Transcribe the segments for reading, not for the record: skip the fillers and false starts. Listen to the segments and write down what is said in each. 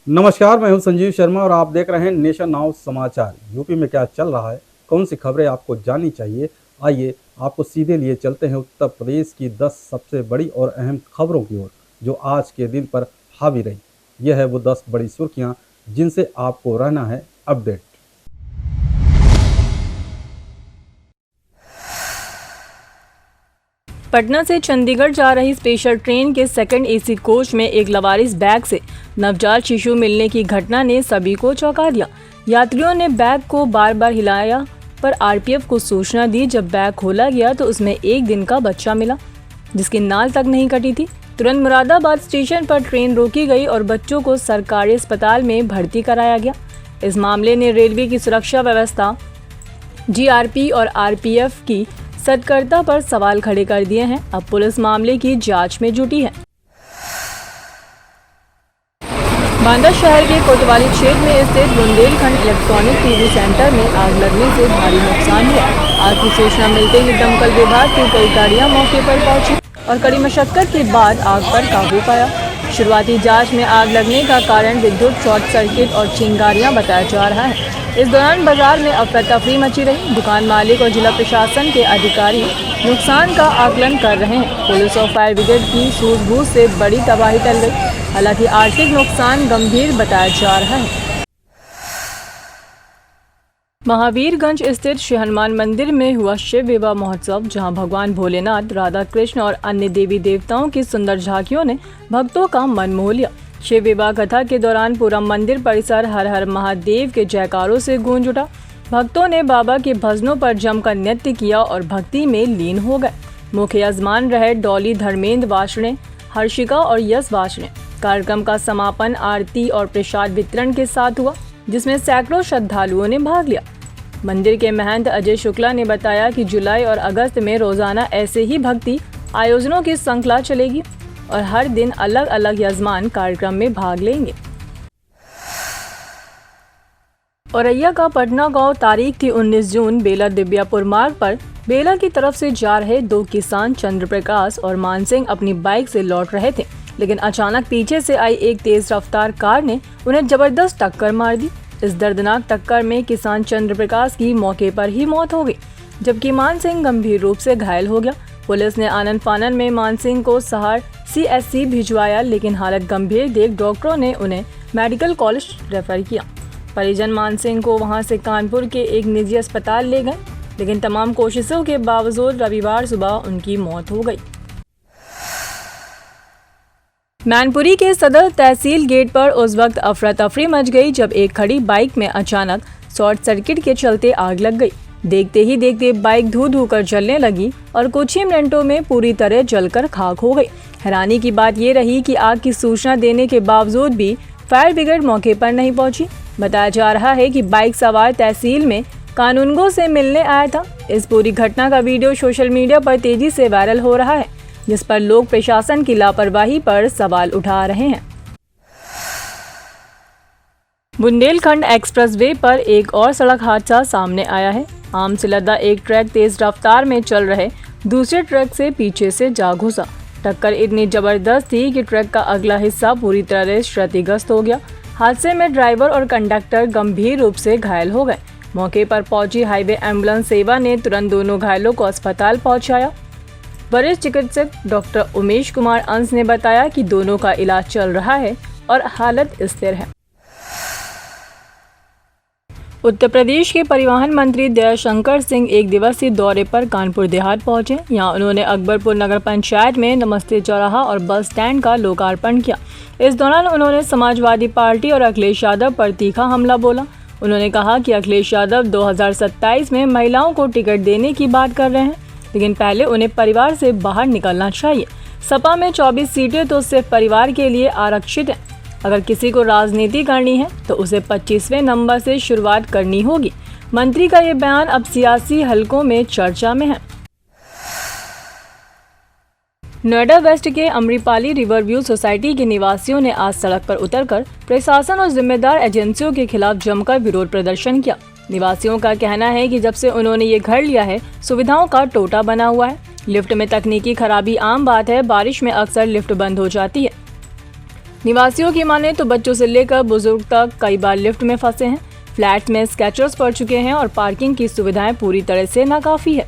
नमस्कार, मैं हूं संजीव शर्मा और आप देख रहे हैं नेशन नाउ समाचार। यूपी में क्या चल रहा है, कौन सी खबरें आपको जाननी चाहिए, आइए आपको सीधे लिए चलते हैं उत्तर प्रदेश की 10 सबसे बड़ी और अहम खबरों की ओर जो आज के दिन पर हावी रही। यह है वो 10 बड़ी सुर्खियां जिनसे आपको रहना है अपडेट। पटना से चंडीगढ़ जा रही स्पेशल ट्रेन के सेकंड एसी कोच में एक लवारिस बैग से नवजात शिशु मिलने की घटना ने सभी को चौंका दिया। यात्रियों ने बैग को बार बार हिलाया पर आरपीएफ को सूचना दी। जब बैग खोला गया तो उसमें 1 दिन का बच्चा मिला जिसकी नाल तक नहीं कटी थी। तुरंत मुरादाबाद स्टेशन पर ट्रेन रोकी गई और बच्चों को सरकारी अस्पताल में भर्ती कराया गया। इस मामले ने रेलवे की सुरक्षा व्यवस्था, जीआरपी और आरपीएफ की सतर्कता पर सवाल खड़े कर दिए हैं। अब पुलिस मामले की जांच में जुटी है। बांदा शहर के कोतवाली क्षेत्र में स्थित बुंदेलखंड इलेक्ट्रॉनिक टीवी सेंटर में आग लगने से भारी नुकसान हुआ। आग की सूचना मिलते ही दमकल विभाग की कई गाड़ियां मौके पर पहुंची और कड़ी मशक्कत के बाद आग पर काबू पाया। शुरुआती जांच में आग लगने का कारण विद्युत शॉर्ट सर्किट और चिंगारियां बताया जा रहा है। इस दौरान बाजार में अफरा तफरी मची रही। दुकान मालिक और जिला प्रशासन के अधिकारी नुकसान का आकलन कर रहे हैं। पुलिस और फायर ब्रिगेड की सूझबूझ से बड़ी तबाही टल गई। हालांकि आर्थिक नुकसान गंभीर बताया जा रहा है। महावीरगंज स्थित श्री हनुमान मंदिर में हुआ शिव विवाह महोत्सव, जहां भगवान भोलेनाथ, राधा कृष्ण और अन्य देवी देवताओं की सुंदर झांकियों ने भक्तों का मन मोह लिया। शिव विवाह कथा के दौरान पूरा मंदिर परिसर हर हर महादेव के जयकारों से गूंज उठा। भक्तों ने बाबा के भजनों पर जमकर नृत्य किया और भक्ति में लीन हो गए। मुख्य यजमान रहे डॉली धर्मेंद्र वार्ष्णेय, हर्षिका और यश वार्ष्णेय। कार्यक्रम का समापन आरती और प्रसाद वितरण के साथ हुआ, जिसमें सैकड़ों श्रद्धालुओं ने भाग लिया। मंदिर के महंत अजय शुक्ला ने बताया कि जुलाई और अगस्त में रोजाना ऐसे ही भक्ति आयोजनों की श्रृंखला चलेगी और हर दिन अलग अलग यजमान कार्यक्रम में भाग लेंगे। औरैया का पटना गांव तारीख थी 19 जून। बेला दिव्यापुर मार्ग पर बेला की तरफ से जा रहे 2 किसान चंद्र प्रकाश और मानसिंह अपनी बाइक से लौट रहे थे, लेकिन अचानक पीछे से आई एक तेज रफ्तार कार ने उन्हें जबरदस्त टक्कर मार दी। इस दर्दनाक टक्कर में किसान चंद्र प्रकाश की मौके पर ही मौत हो गई, जबकि मानसिंह गंभीर रूप से घायल हो गया। पुलिस ने आनन फानन में मानसिंह को सहार सीएससी भिजवाया, लेकिन हालत गंभीर देख डॉक्टरों ने उन्हें मेडिकल कॉलेज रेफर किया। परिजन मानसिंह को वहां से कानपुर के एक निजी अस्पताल ले गए, लेकिन तमाम कोशिशों के बावजूद रविवार सुबह उनकी मौत हो गई। मैनपुरी के सदर तहसील गेट पर उस वक्त अफरा तफरी मच गई जब एक खड़ी बाइक में अचानक शॉर्ट सर्किट के चलते आग लग गई। देखते ही देखते बाइक धू धू कर जलने लगी और कुछ ही मिनटों में पूरी तरह जलकर खाक हो गई। हैरानी की बात ये रही कि आग की सूचना देने के बावजूद भी फायर ब्रिगेड मौके पर नहीं पहुंची। बताया जा रहा है कि बाइक सवार तहसील में कानूनगो से मिलने आया था। इस पूरी घटना का वीडियो सोशल मीडिया पर तेजी से वायरल हो रहा है, जिस पर लोग प्रशासन की लापरवाही पर सवाल उठा रहे हैं। बुंदेलखंड एक्सप्रेसवे पर एक और सड़क हादसा सामने आया है। आम से लदा एक ट्रक तेज रफ्तार में चल रहे दूसरे ट्रक से पीछे से जा घुसा। टक्कर इतनी जबरदस्त थी कि ट्रक का अगला हिस्सा पूरी तरह क्षतिग्रस्त हो गया। हादसे में ड्राइवर और कंडक्टर गंभीर रूप से घायल हो गए। मौके पर पहुंची हाईवे एम्बुलेंस सेवा ने तुरंत दोनों घायलों को अस्पताल पहुंचाया। वरिष्ठ चिकित्सक डॉक्टर उमेश कुमार अंश ने बताया कि दोनों का इलाज चल रहा है और हालत स्थिर है। उत्तर प्रदेश के परिवहन मंत्री दयाशंकर सिंह एक दिवसीय दौरे पर कानपुर देहात पहुंचे। यहां उन्होंने अकबरपुर नगर पंचायत में नमस्ते चौराहा और बस स्टैंड का लोकार्पण किया। इस दौरान उन्होंने समाजवादी पार्टी और अखिलेश यादव पर तीखा हमला बोला। उन्होंने कहा कि अखिलेश यादव 2027 में महिलाओं को टिकट देने की बात कर रहे हैं, लेकिन पहले उन्हें परिवार से बाहर निकलना चाहिए। सपा में 24 सीटें तो सिर्फ परिवार के लिए आरक्षित हैं। अगर किसी को राजनीति करनी है तो उसे 25वें नंबर से शुरुआत करनी होगी। मंत्री का ये बयान अब सियासी हलकों में चर्चा में है। नोएडा वेस्ट के अमरीपाली रिवरव्यू सोसाइटी के निवासियों ने आज सड़क पर उतरकर प्रशासन और जिम्मेदार एजेंसियों के खिलाफ जमकर विरोध प्रदर्शन किया। निवासियों का कहना है कि जब से उन्होंने ये घर लिया है, सुविधाओं का टोटा बना हुआ है। लिफ्ट में तकनीकी खराबी आम बात है। बारिश में अक्सर लिफ्ट बंद हो जाती है। निवासियों की माने तो बच्चों से लेकर बुजुर्ग तक कई बार लिफ्ट में फंसे हैं, फ्लैट में स्क्रैचर्स पड़ चुके हैं और पार्किंग की सुविधाएं पूरी तरह से नाकाफी है।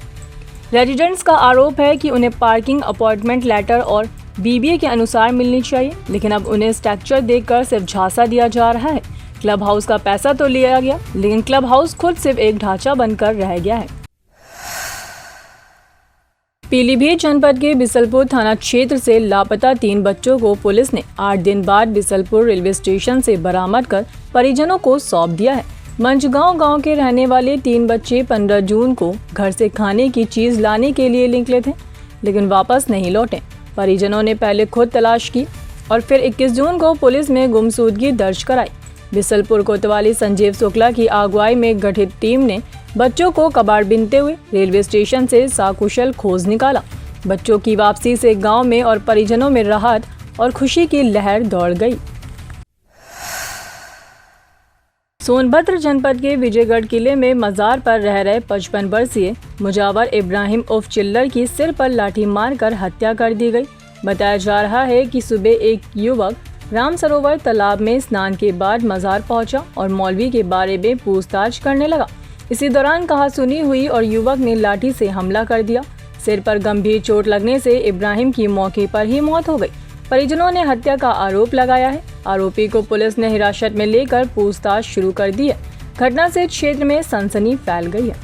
रेजिडेंट्स का आरोप है कि उन्हें पार्किंग अपॉइंटमेंट लेटर और बीबीए के अनुसार मिलनी चाहिए, लेकिन अब उन्हें स्ट्रक्चर देखकर सिर्फ झांसा दिया जा रहा है। क्लब हाउस का पैसा तो लिया गया, लेकिन क्लब हाउस खुद सिर्फ एक ढांचा बनकर रह गया है। पीलीभीत जनपद के बिसलपुर थाना क्षेत्र से लापता 3 बच्चों को पुलिस ने 8 दिन बाद बिसलपुर रेलवे स्टेशन से बरामद कर परिजनों को सौंप दिया है। मंझगांव गांव के रहने वाले 3 बच्चे 15 जून को घर से खाने की चीज लाने के लिए निकले थे, लेकिन वापस नहीं लौटे। परिजनों ने पहले खुद तलाश की और फिर 21 जून को पुलिस में गुमशुदगी दर्ज कराई। बिसलपुर कोतवाली संजीव शुक्ला की अगुवाई में गठित टीम ने बच्चों को कबाड़ बीनते हुए रेलवे स्टेशन से सकुशल खोज निकाला। बच्चों की वापसी से गांव में और परिजनों में राहत और खुशी की लहर दौड़ गई। सोनभद्र जनपद के विजयगढ़ किले में मजार पर रह रहे 55 वर्षीय मुजावर इब्राहिम उर्फ चिल्लर की सिर पर लाठी मारकर हत्या कर दी गई। बताया जा रहा है कि सुबह एक युवक राम सरोवर तालाब में स्नान के बाद मजार पहुंचा और मौलवी के बारे में पूछताछ करने लगा। इसी दौरान कहासुनी हुई और युवक ने लाठी से हमला कर दिया। सिर पर गंभीर चोट लगने से इब्राहिम की मौके पर ही मौत हो गई। परिजनों ने हत्या का आरोप लगाया है। आरोपी को पुलिस ने हिरासत में लेकर पूछताछ शुरू कर दी है। घटना से क्षेत्र में सनसनी फैल गई है।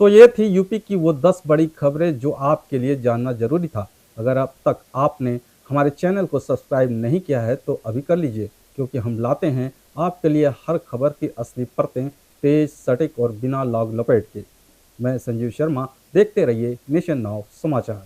तो ये थी यूपी की वो 10 बड़ी खबरें जो आपके लिए जानना जरूरी था। अगर अब तक आपने हमारे चैनल को सब्सक्राइब नहीं किया है तो अभी कर लीजिए, क्योंकि हम लाते हैं आपके लिए हर खबर की असली परतें तेज, सटीक और बिना लाग लपेट के। मैं संजीव शर्मा, देखते रहिए नेशन नाउ समाचार।